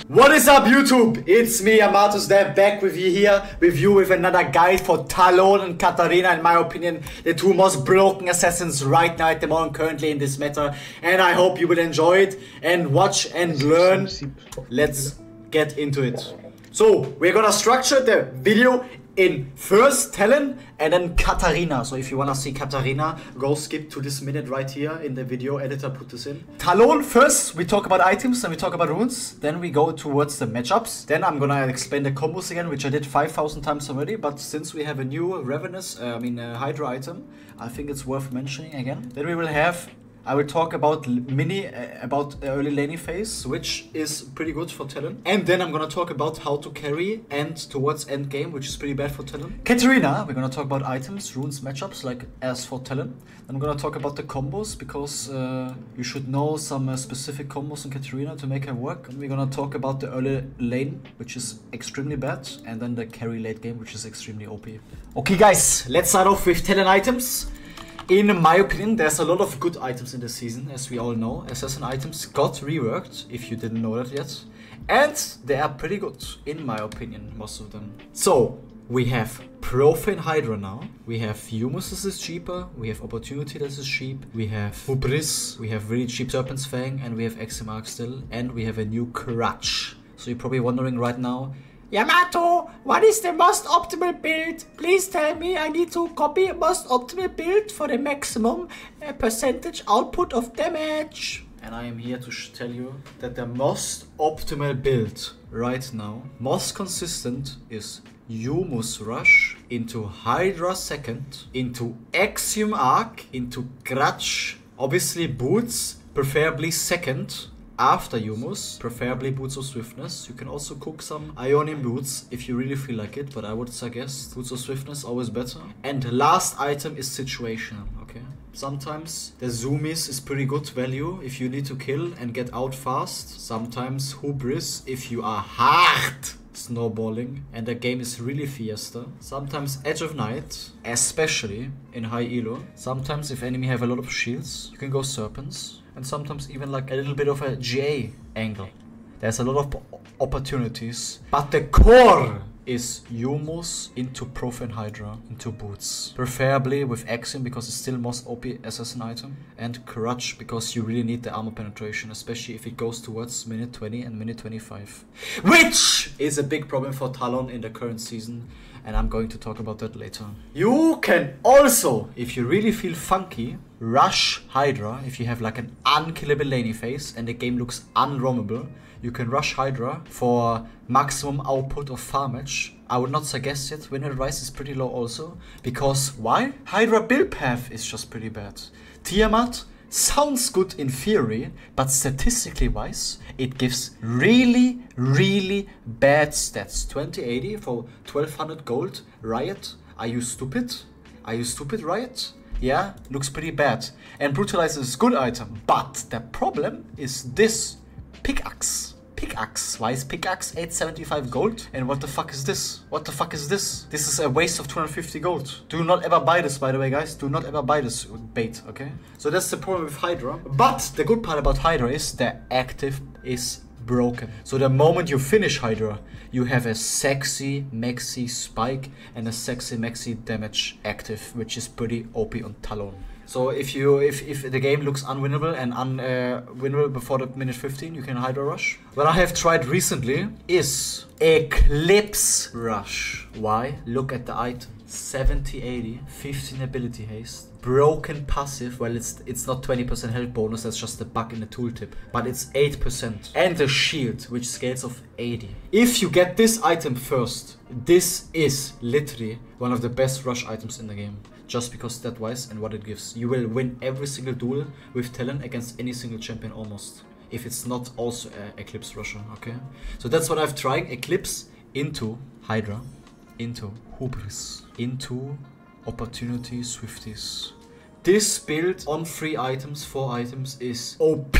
What is up, YouTube? It's me, YamatosDeath, back with you with another guide for Talon and Katarina. In my opinion, the two most broken assassins right now at the moment, currently in this meta. And I hope you will enjoy it and watch and learn. Let's get into it. So, we're gonna structure the video in first Talon and then Katarina. So if you wanna see Katarina, go skip to this minute right here in the video editor, put this in. Talon first, we talk about items, then we talk about runes, then we go towards the matchups. Then I'm gonna explain the combos again, which I did 5,000 times already, but since we have a new Hydra item, I think it's worth mentioning again. Then we will have, I will talk about about the early laning phase, which is pretty good for Talon. And then I'm gonna talk about how to carry and towards end game, which is pretty bad for Talon. Katarina, we're gonna talk about items, runes, matchups, like as for Talon. Then I'm gonna talk about the combos, because you should know some specific combos in Katarina to make her work. And we're gonna talk about the early lane, which is extremely bad, and then the carry late game, which is extremely OP. Okay guys, let's start off with Talon items. In my opinion, there's a lot of good items in this season, as we all know. Assassin items got reworked, if you didn't know that yet. And they are pretty good, in my opinion, most of them. So, we have Profane Hydra now. We have Humus, this is cheaper. We have Opportunity, this is cheap. We have Hubris, we have really cheap Serpent's Fang, and we have XMR still. And we have a new Crutch. So you're probably wondering right now, Yamato, what is the most optimal build? Please tell me. I need to copy most optimal build for the maximum percentage output of damage. And I am here to tell you that the most optimal build right now, most consistent, is Humus Rush into Hydra second, into Axiom Arc, into Crutch, obviously Boots, preferably second. After Humus, preferably Boots of Swiftness. You can also cook some Ionian Boots if you really feel like it, but I would suggest Boots of Swiftness, always better. And the last item is situational, okay? Sometimes the Zoomies is pretty good value if you need to kill and get out fast. Sometimes Hubris if you are hard snowballing and the game is really fiesta. Sometimes Edge of Night, especially in high elo. Sometimes if enemy have a lot of shields, you can go Serpents. And sometimes even like a little bit of a GA angle. There's a lot of opportunities. But the core is Humus into Profane Hydra, into Boots. Preferably with Axiom because it's still most OP assassin item. And Crutch because you really need the armor penetration, especially if it goes towards minute 20 and minute 25. Which is a big problem for Talon in the current season. And I'm going to talk about that later. You can also, if you really feel funky, rush Hydra. If you have like an unkillable laning phase and the game looks unroamable, you can rush Hydra for maximum output of farmage. I would not suggest it. Win Rise is pretty low also. Because why? Hydra build path is just pretty bad. Tiamat sounds good in theory, but statistically wise, it gives really, really bad stats. 2080 for 1200 gold. Riot, are you stupid? Are you stupid, Riot? Yeah, looks pretty bad. And Brutalize is a good item, but the problem is this pickaxe. Pickaxe. Why is pickaxe 875 gold? And what the fuck is this? What the fuck is this? This is a waste of 250 gold. Do not ever buy this, by the way, guys. Do not ever buy this bait, okay? So that's the problem with Hydra. But the good part about Hydra is the active is broken. So the moment you finish Hydra, you have a sexy maxi spike and a sexy maxi damage active, which is pretty OP on Talon. So if the game looks unwinnable and unwinnable before the minute 15, you can Hydra Rush. What I have tried recently is Eclipse Rush. Why? Look at the item. 70-80, 15 ability haste, broken passive. Well, it's not 20% health bonus, that's just a bug in the tooltip, but it's 8%. And the shield, which scales of 80. If you get this item first, this is literally one of the best rush items in the game. Just because stat-wise and what it gives. You will win every single duel with Talon against any single champion almost. If it's not also an Eclipse Rusher, okay? So that's what I've tried. Eclipse into Hydra, into Hubris, into Opportunity Swifties. This build on 3 items, 4 items is OP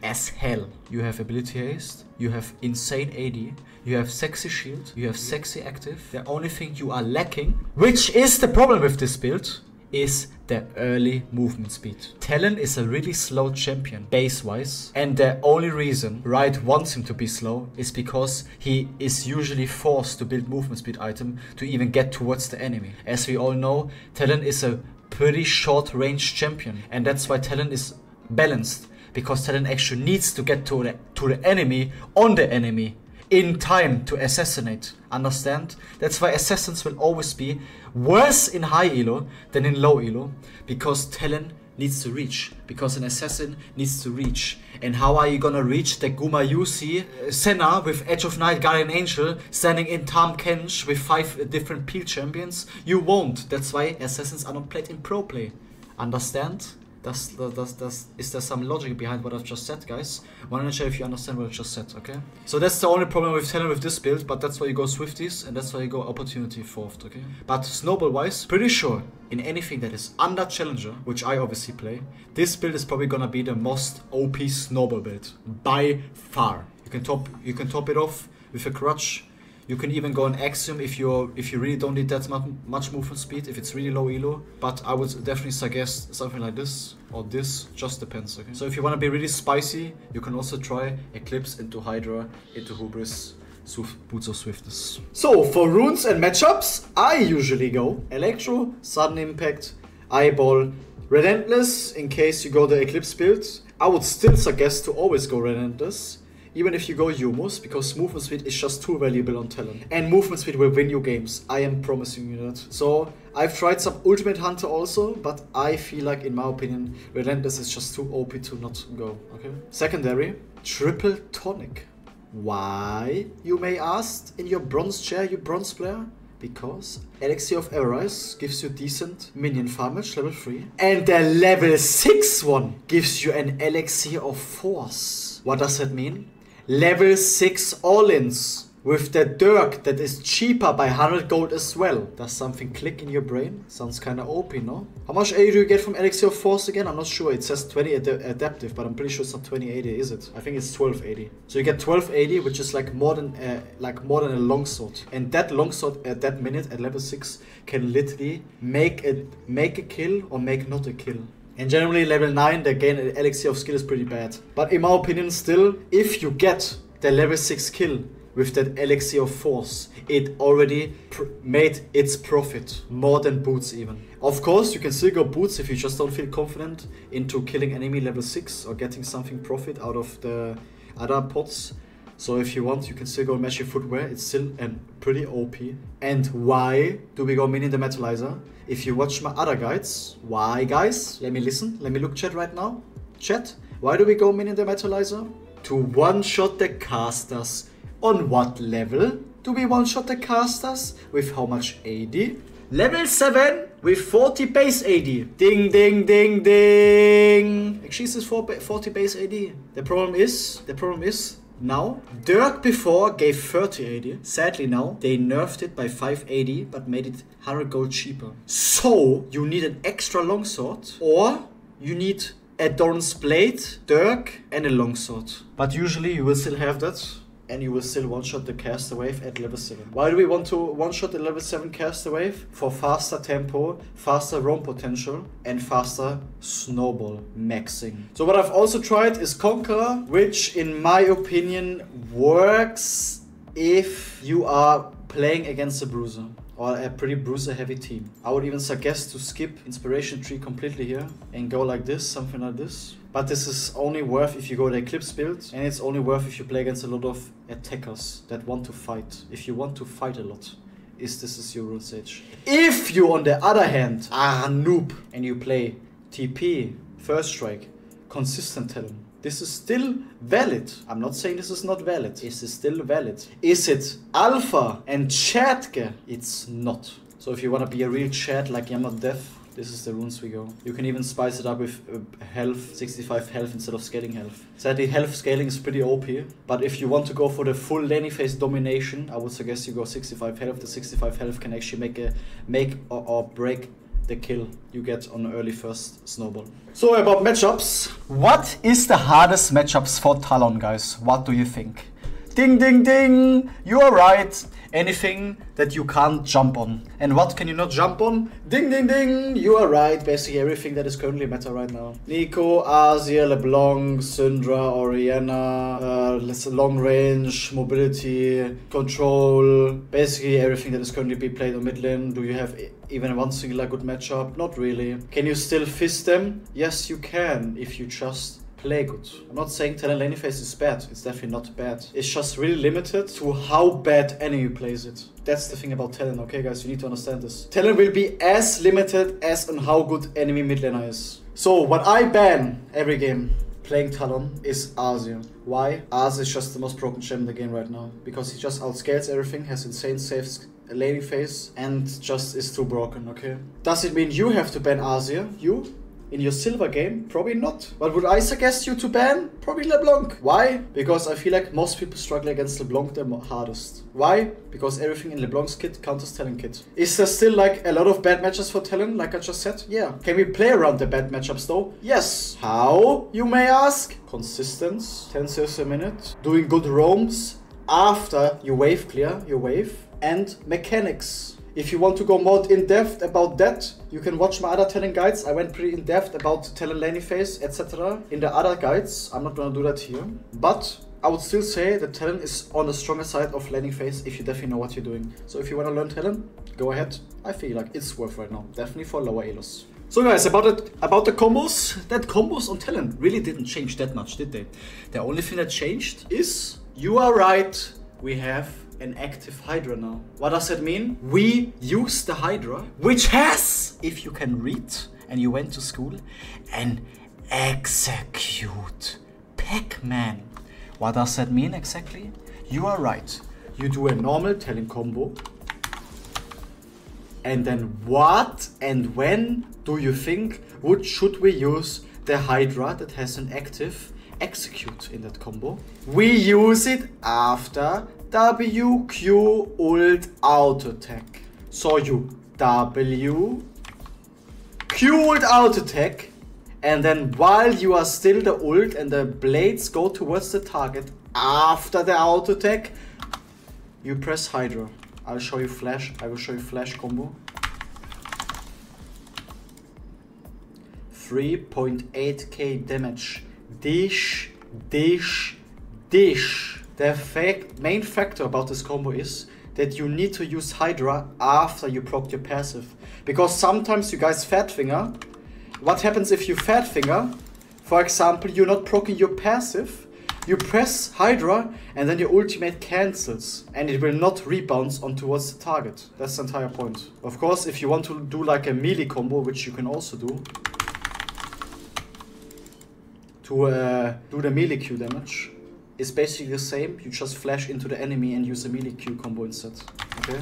as hell. You have ability haste, you have insane AD, you have sexy shield, you have sexy active. The only thing you are lacking, which is the problem with this build, is the early movement speed. Talon is a really slow champion base-wise, and the only reason Riot wants him to be slow is because he is usually forced to build movement speed item to even get towards the enemy. As we all know, Talon is a pretty short range champion, and that's why Talon is balanced, because Talon actually needs to get to the enemy on the enemy in time to assassinate. Understand? That's why assassins will always be worse in high elo than in low elo, because Talon needs to reach, because an assassin needs to reach. And how are you gonna reach the Guma Yusi Senna with Edge of Night, Guardian Angel standing in Tam Kench with 5 different peel champions? You won't. That's why assassins are not played in pro play. Understand? Is there some logic behind what I've just said, guys? I want to know if you understand what I just said, okay? So that's the only problem with Talon with this build, but that's why you go Swifties, and that's why you go Opportunity fourth, okay? But snowball-wise, pretty sure in anything that is under Challenger, which I obviously play, this build is probably gonna be the most OP snowball build, by far. You can top it off with a crutch. You can even go an Axiom if you really don't need that much movement speed, if it's really low elo. But I would definitely suggest something like this or this, just depends, okay? So if you want to be really spicy, you can also try Eclipse into Hydra, into Hubris, Boots of Swiftness. So for runes and matchups, I usually go Electro, Sudden Impact, Eyeball, Relentless in case you go the Eclipse build. I would still suggest to always go Relentless, even if you go Humus, because movement speed is just too valuable on Talon. And movement speed will win you games. I am promising you that. So I've tried some Ultimate Hunter also, but I feel like, in my opinion, Relentless is just too OP to not go, okay? Secondary, Triple Tonic. Why, you may ask, in your bronze chair, you bronze player? Because Elixir of Arise gives you decent minion farmage, level 3. And the level 6 one gives you an Elixir of Force. What does that mean? Level 6 all-ins with the Dirk that is cheaper by 100 gold as well. Does something click in your brain? Sounds kinda OP, no? How much AD do you get from Elixir of Force again? I'm not sure. It says 20 adaptive, but I'm pretty sure it's not 2080, is it? I think it's 1280. So you get 1280, which is like more than a longsword. And that longsword at that minute at level 6 can literally make a kill or make not a kill. And generally level 9, the gain Elixir of Skill is pretty bad. But in my opinion still, if you get the level 6 kill with that Elixir of Force, it already made its profit. More than Boots even. Of course, you can still go Boots if you just don't feel confident into killing enemy level 6 or getting something profit out of the other pots. So if you want, you can still go Magic Footwear. It's still pretty OP. And why do we go Minion Demetalizer? If you watch my other guides, why guys? Let me listen. Let me look chat right now. Chat, why do we go Minion Demetalizer? To one-shot the casters. On what level do we one-shot the casters? With how much AD? Level 7 with 40 base AD. Ding, ding, ding, ding. Actually, this is 40 base AD. The problem is, now, Dirk before gave 30 AD. Sadly now, they nerfed it by 5 AD, but made it 100 gold cheaper. So, you need an extra longsword, or you need a Doran's Blade, Dirk, and a longsword. But usually you will still have that, and you will still one-shot the caster wave at level 7. Why do we want to one-shot the level 7 caster wave? For faster tempo, faster roam potential, and faster snowball maxing. So what I've also tried is Conqueror, which in my opinion works if you are playing against a bruiser or a pretty bruiser heavy team. I would even suggest to skip Inspiration Tree completely here and go like this, something like this. But this is only worth if you go the Eclipse build, and it's only worth if you play against a lot of attackers that want to fight. If you want to fight a lot, this is your rune stage. If you, on the other hand, are a noob and you play TP, First Strike, consistent Talon, this is still valid. I'm not saying this is not valid. This is still valid. Is it Alpha and Chadge? It's not. So if you want to be a real Chad like YamatosDeath, this is the runes we go. You can even spice it up with health, 65 health instead of scaling health. Sadly, health scaling is pretty OP, but if you want to go for the full laning phase domination, I would suggest you go 65 health. The 65 health can actually make or break the kill you get on early first snowball. So about matchups. What is the hardest matchups for Talon, guys? What do you think? Ding, ding, ding. You are right. Anything that you can't jump on. And what can you not jump on? Ding, ding, ding. You are right. Basically everything that is currently meta right now. Nico, Asia, LeBlanc, Syndra, Orianna, long range, mobility, control. Basically everything that is currently being played on mid lane. Do you have even one singular good matchup? Not really. Can you still fist them? Yes, you can if you just play good. I'm not saying talon laning phase is bad. It's definitely not bad. It's just really limited to how bad enemy plays it. That's the thing about talon, okay guys? You need to understand this. Talon will be as limited as on how good enemy mid laner is. So what I ban every game playing talon is Asia. Why? Asia is just the most broken gem in the game right now. Because he just outscales everything, has insane safe laning phase, and just is too broken, okay? Does it mean you have to ban Asia? You? In your silver game? Probably not. But would I suggest you to ban? Probably LeBlanc. Why? Because I feel like most people struggle against LeBlanc the hardest. Why? Because everything in LeBlanc's kit counters Talon kit. Is there still like a lot of bad matches for Talon, like I just said? Yeah. Can we play around the bad matchups though? Yes. How? You may ask. Consistence. 10 saves a minute. Doing good roams after you wave clear your wave. And mechanics. If you want to go more in depth about that, you can watch my other Talon guides. I went pretty in depth about Talon laning phase, etc. in the other guides. I'm not gonna do that here. But I would still say that Talon is on the stronger side of laning phase if you definitely know what you're doing. So if you want to learn Talon, go ahead. I feel like it's worth right now. Definitely for lower elos. So guys, about the combos, that combos on Talon really didn't change that much, did they? The only thing that changed is, you are right, we have an active Hydra now. What does that mean? We use the Hydra, which has, if you can read and you went to school, an execute Pac-Man. What does that mean exactly? You are right. You do a normal Talon combo. And then what and when do you think should we use the Hydra that has an active execute in that combo? We use it after W, Q, ult, auto attack. So you W, Q, ult, auto attack, and then while you are still the ult and the blades go towards the target after the auto attack, you press Hydra. I'll show you flash. I will show you flash combo. 3.8k damage. Dish, dish, dish. The main factor about this combo is that you need to use Hydra after you proc your passive. Because sometimes you guys fat finger. What happens if you fat finger? For example, you're not proccing your passive. You press Hydra and then your ultimate cancels. And it will not rebound on towards the target. That's the entire point. Of course, if you want to do like a melee combo, which you can also do, to do the melee Q damage, it's basically the same. You just flash into the enemy and use a melee Q combo instead. Okay?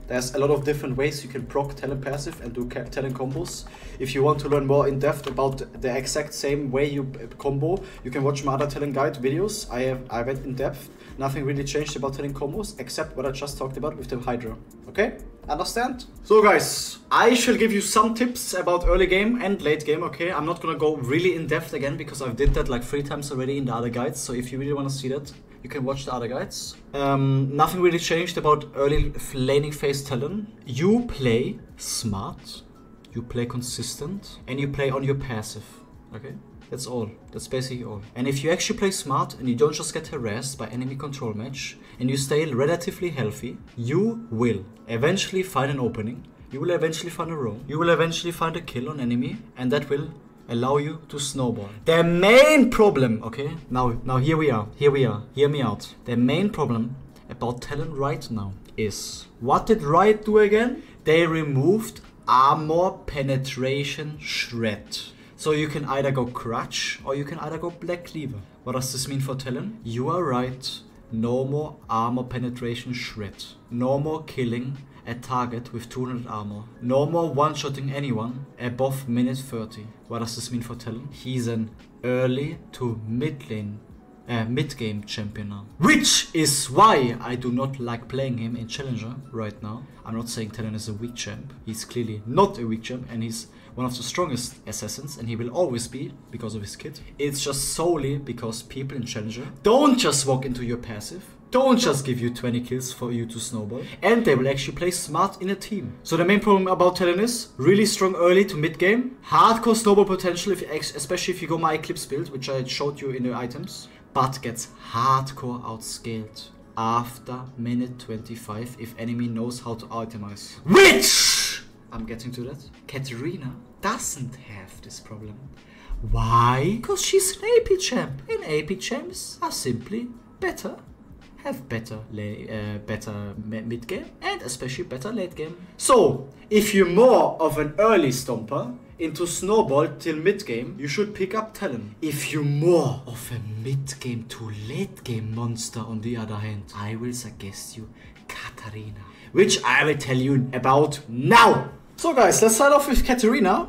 There's a lot of different ways you can proc Talon passive and do Talon combos. If you want to learn more in depth about the exact same way you combo, you can watch my other Talon guide videos. I went in depth. Nothing really changed about Talon combos except what I just talked about with the Hydra. Okay? Understand? So guys, I shall give you some tips about early game and late game, okay? I'm not gonna go really in depth again because I've did that like 3 times already in the other guides. So if you really want to see that, you can watch the other guides. Nothing really changed about early laning phase Talon. You play smart, you play consistent, and you play on your passive, okay? That's all. That's basically all. And if you actually play smart and you don't just get harassed by enemy control match and you stay relatively healthy, you will eventually find an opening. You will eventually find a roam. You will eventually find a kill on enemy, and that will allow you to snowball. The main problem, okay? Now here we are. Hear me out. The main problem about Talon right now is, what did Riot do again? They removed armor penetration shred. So you can either go Crutch or you can either go Black Cleaver. What does this mean for Talon? You are right. No more armor penetration shred. No more killing a target with 200 armor. No more one-shotting anyone above minute 30. What does this mean for Talon? He's an early to mid lane mid-game champion now. Which is why I do not like playing him in Challenger right now. I'm not saying Talon is a weak champ. He's clearly not a weak champ, and he's one of the strongest assassins, and he will always be because of his kit. It's just solely because people in Challenger don't just walk into your passive, don't just give you 20 kills for you to snowball, and they will actually play smart in a team. So the main problem about Talon is really strong early to mid game, hardcore snowball potential, especially if you go my Eclipse build, which I showed you in the items, but gets hardcore outscaled after minute 25 if enemy knows how to itemize. Which, I'm getting to that, Katarina doesn't have this problem. Why? Because she's an AP champ, and AP champs are simply better. Have better mid game and especially better late game. So if you're more of an early stomper into snowball till mid game, you should pick up Talon. If you're more of a mid game to late game monster, on the other hand, I will suggest you Katarina, which I will tell you about now. So guys, let's start off with Katarina,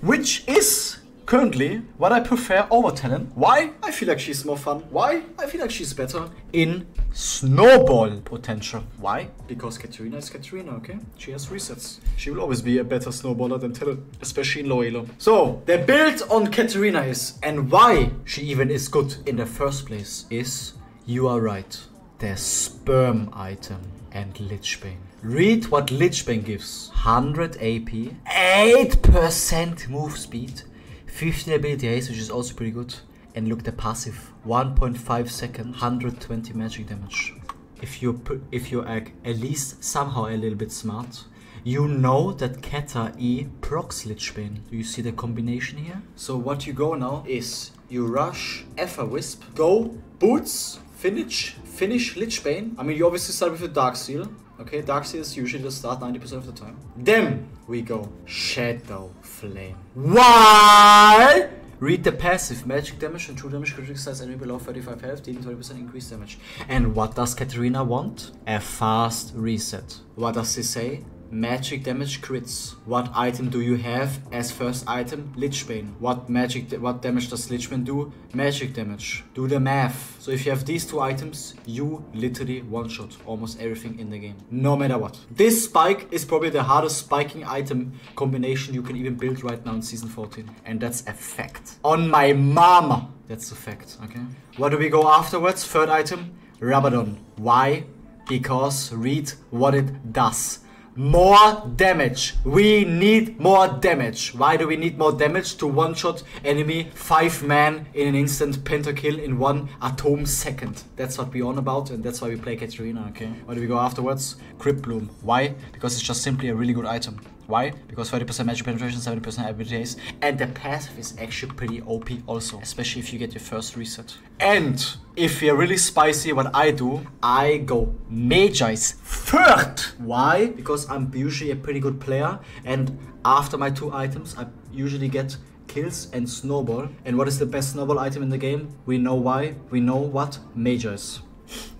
which is currently what I prefer over Talon. Why? I feel like she's more fun. Why? I feel like she's better in snowball potential. Why? Because Katarina is Katarina, okay? She has resets. She will always be a better snowballer than Talon, especially in low elo. So, the build on Katarina is, and why she even is good in the first place is, you are right, the sperm item and Lichbane. Read what Lichbane gives. 100 AP, 8% move speed, 15 ability haste, which is also pretty good. And look, the passive, 1.5 seconds, 120 magic damage. If you are at least somehow a little bit smart, you know that Kata E procs Lichbane. Do you see the combination here? So what you go now is you rush Ether Wisp, go boots, finish Lichbane. I mean, you obviously start with a Dark Seal. Okay, Dark Seal is usually the start 90% of the time. Then we go Shadow Flame. Why? Read the passive, magic damage and true damage, critical size enemy below 35 health, dealing 20% increased damage. And what does Katarina want? A fast reset. What does she say? Magic damage crits. What item do you have as first item? Lichbane. What damage does Lichbane do? Magic damage. Do the math. So if you have these two items, you literally one-shot almost everything in the game. No matter what. This spike is probably the hardest spiking item combination you can even build right now in Season 14. And that's a fact. On my mama. That's a fact, okay? What do we go afterwards? Third item, Rabadon. Why? Because read what it does. More damage. We need more damage. Why do we need more damage? To one-shot enemy 5-man in an instant pentakill in 1 atom second. That's what we're on about, and that's why we play Katarina, okay? Where do we go afterwards? Crypt Bloom. Why? Because it's just simply a really good item. Why? Because 30% magic penetration, 70% ability haste, and the passive is actually pretty OP also, especially if you get your first reset. And if you're really spicy, what I do, I go Magi's third. Why? Because I'm usually a pretty good player, and after my 2 items, I usually get kills and snowball. And what is the best snowball item in the game? We know why. We know what Magi's.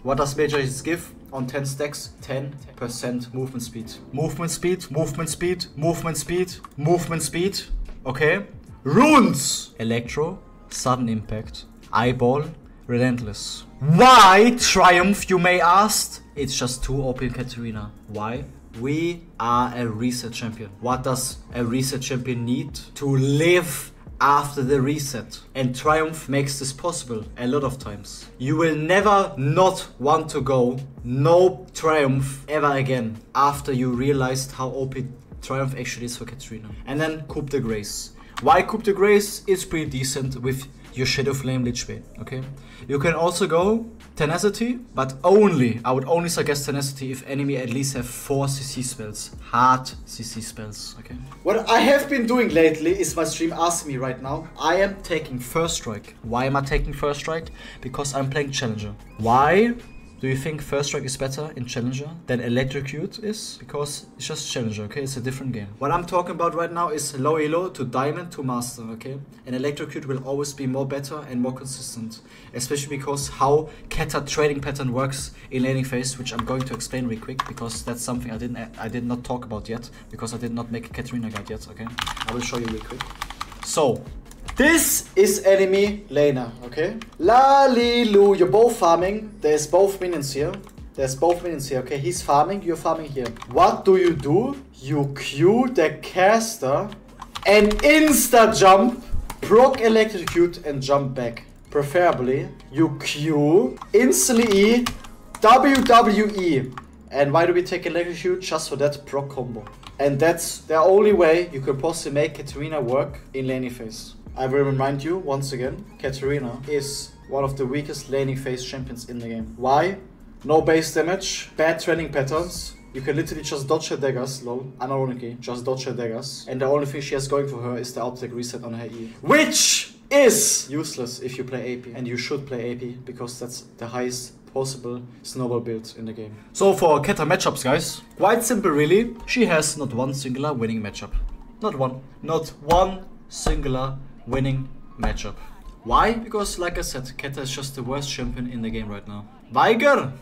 What does Magi's give? On 10 stacks, 10% movement speed. Movement speed, movement speed, movement speed, movement speed. Okay. Runes! Electro, sudden impact, eyeball, relentless. Why Triumph, you may ask? It's just too OP in Katarina. Why? We are a reset champion. What does a reset champion need? To live after the reset. And Triumph makes this possible a lot of times. You will never not want to go no Triumph ever again after you realized how OP Triumph actually is for Katarina. And then Coup de Grace. Why Coup de Grace? It's pretty decent with your Shadow Flame Lichbane, okay? You can also go Tenacity, but only, I would only suggest Tenacity if enemy at least have 4 CC spells. Hard CC spells, okay? What I have been doing lately is my stream asking me right now, I am taking First Strike. Why am I taking First Strike? Because I'm playing Challenger. Why do you think First Strike is better in Challenger than Electrocute is? Because it's just Challenger, okay? It's a different game. What I'm talking about right now is low elo to Diamond to Master, okay? And Electrocute will always be more better and more consistent. Especially because how Kata trading pattern works in laning phase, which I'm going to explain real quick, because that's something I did not talk about yet, because I did not make a Katarina guide yet, okay? I will show you real quick. So, This is enemy Lena, okay? Lalilu, you're both farming. There's both minions here. Okay? He's farming, you're farming here. What do? You Q the caster and insta-jump, proc electrocute and jump back. Preferably, you Q, instantly E, WWE. And why do we take electrocute? Just for that proc combo. And that's the only way you could possibly make Katarina work in laning phase. I will remind you once again, Katarina is one of the weakest laning phase champions in the game. Why? No base damage, bad training patterns. You can literally just dodge her daggers, lol, unironically, just dodge her daggers. And the only thing she has going for her is the outtake reset on her E. Which is useless if you play AP. And you should play AP, because that's the highest possible snowball build in the game. So for Keta matchups, guys, quite simple really. She has not one singular winning matchup. Not one singular winning matchup. Why? Because like I said, Keta is just the worst champion in the game right now. Weiger?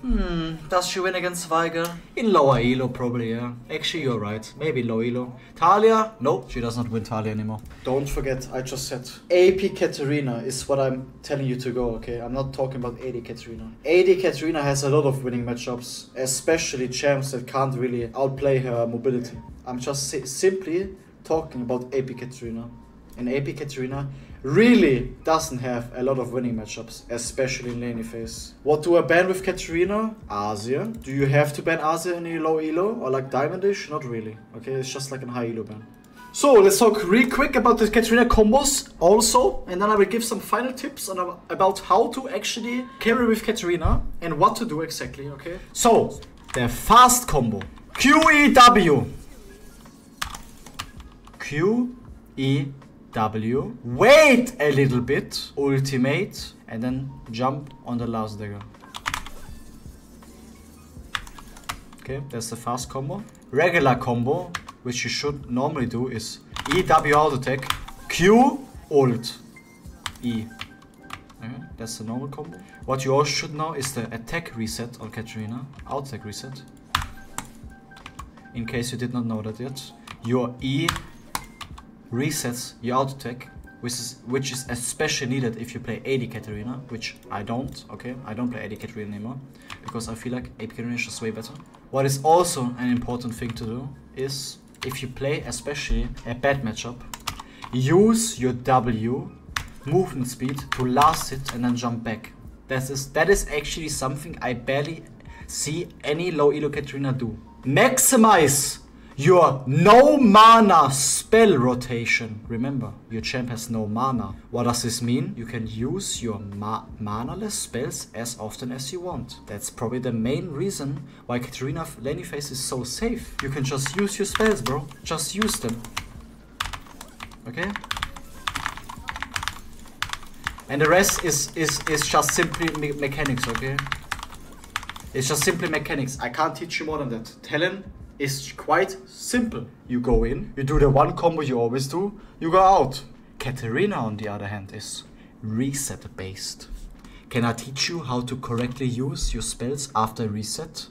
Does she win against Weiger? In lower elo probably, yeah. Actually you're right, maybe low elo. Talia? No, she does not win Talia anymore. Don't forget, I just said AP Katarina is what I'm telling you to go, okay? I'm not talking about AD Katarina. AD Katarina has a lot of winning matchups, especially champs that can't really outplay her mobility. I'm just simply talking about AP Katarina. And AP Katarina really doesn't have a lot of winning matchups, especially in laning phase. What do I ban with Katarina? Asia. Do you have to ban Asia in a low elo or like diamondish? Not really. Okay, it's just like a high elo ban. So let's talk real quick about the Katarina combos also, and then I will give some final tips on about how to actually carry with Katarina and what to do exactly, okay? So, the fast combo. QEW. QEW. Wait a little bit. Ultimate. And then jump on the last dagger. Okay, that's the fast combo. Regular combo, which you should normally do, is EW auto attack, Q ult, E. Okay, that's the normal combo. What you also should know is the attack reset on Katarina, auto attack reset. In case you did not know that yet, your E resets your auto attack, which is especially needed if you play AD Katarina, which I don't. Okay, I don't play AD Katarina anymore because I feel like AD Katarina is just way better. What is also an important thing to do is, if you play especially a bad matchup, use your W movement speed to last hit and then jump back. That is actually something I barely see any low elo Katarina do. Maximize your no mana spell rotation. Remember, your champ has no mana. What does this mean? You can use your mana-less spells as often as you want. That's probably the main reason why Katarina laning phase is so safe. You can just use your spells, bro. Just use them. Okay? And the rest is just simply mechanics, okay? It's just simply mechanics. I can't teach you more than that. Talon is quite simple. You go in, you do the one combo you always do, you go out. Katarina, on the other hand, is reset based. Can I teach you how to correctly use your spells after reset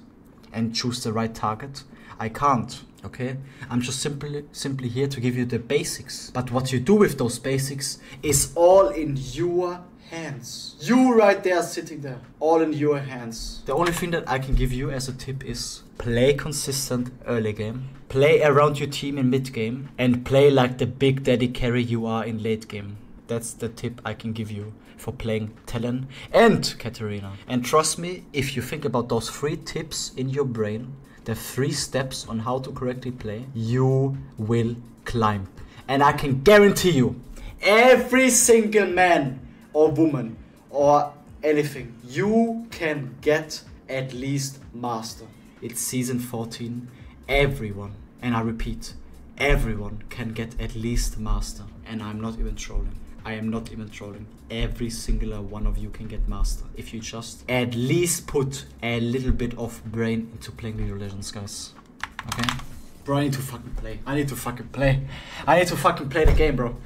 and choose the right target? I can't, okay? I'm just simply here to give you the basics. But what you do with those basics is all in your hands. You right there sitting there, all in your hands. The only thing that I can give you as a tip is play consistent early game, play around your team in mid game, and play like the big daddy carry you are in late game. That's the tip I can give you for playing Talon and Katarina. And trust me, if you think about those 3 tips in your brain, the 3 steps on how to correctly play, you will climb. And I can guarantee you, every single man or woman or anything, you can get at least master. It's season 14. Everyone, and I repeat, everyone can get at least master. And I'm not even trolling. I am not even trolling. Every singular one of you can get master if you just at least put a little bit of brain into playing League of Legends, guys. Okay? Bro, I need to fucking play. I need to fucking play. I need to fucking play the game, bro.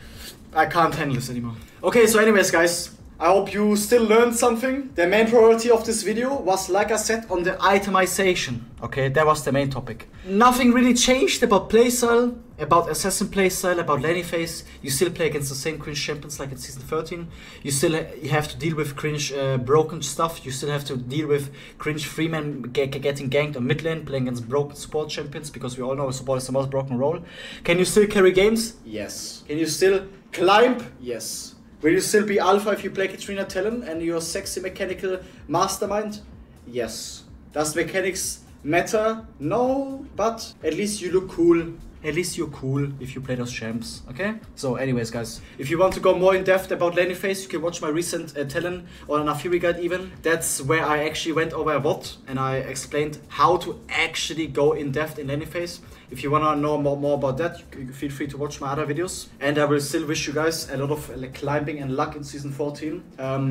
I can't handle this anymore. Okay, so anyways, guys, I hope you still learned something. The main priority of this video was, like I said, on the itemization. Okay, that was the main topic. Nothing really changed about playstyle, about assassin playstyle, about laning phase. You still play against the same cringe champions like in season 13. You still have to deal with cringe broken stuff. You still have to deal with cringe freeman getting ganked on mid lane, playing against broken support champions, because we all know support is the most broken role. Can you still carry games? Yes. Can you still climb? Yes. Will you still be alpha if you play Katarina Talon and you're sexy mechanical mastermind? Yes. Does mechanics matter? No, but at least you look cool. At least you're cool if you play those champs, okay? So anyways, guys, if you want to go more in depth about laning phase, you can watch my recent Talon or naafiri guide even. That's where I actually went over a lot and I explained how to actually go in depth in laning phase. If you want to know more about that, you feel free to watch my other videos. And I will still wish you guys a lot of climbing and luck in season 14.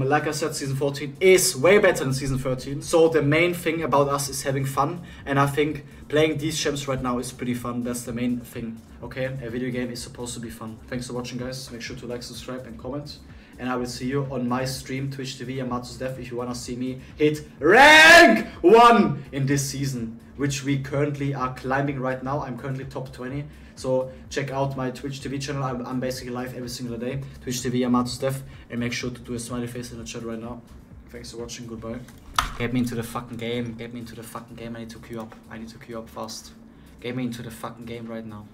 Like I said, season 14 is way better than season 13. So the main thing about us is having fun. And I think playing these champs right now is pretty fun. That's the main thing. Okay, a video game is supposed to be fun. Thanks for watching, guys. Make sure to like, subscribe and comment. And I will see you on my stream, Twitch TV, YamatosDeath, if you want to see me hit rank 1 in this season, which we currently are climbing right now. I'm currently top 20. So check out my Twitch TV channel. I'm basically live every single day. Twitch TV, YamatosDeath. And make sure to do a smiley face in the chat right now. Thanks for watching. Goodbye. Get me into the fucking game. Get me into the fucking game. I need to queue up. I need to queue up fast. Get me into the fucking game right now.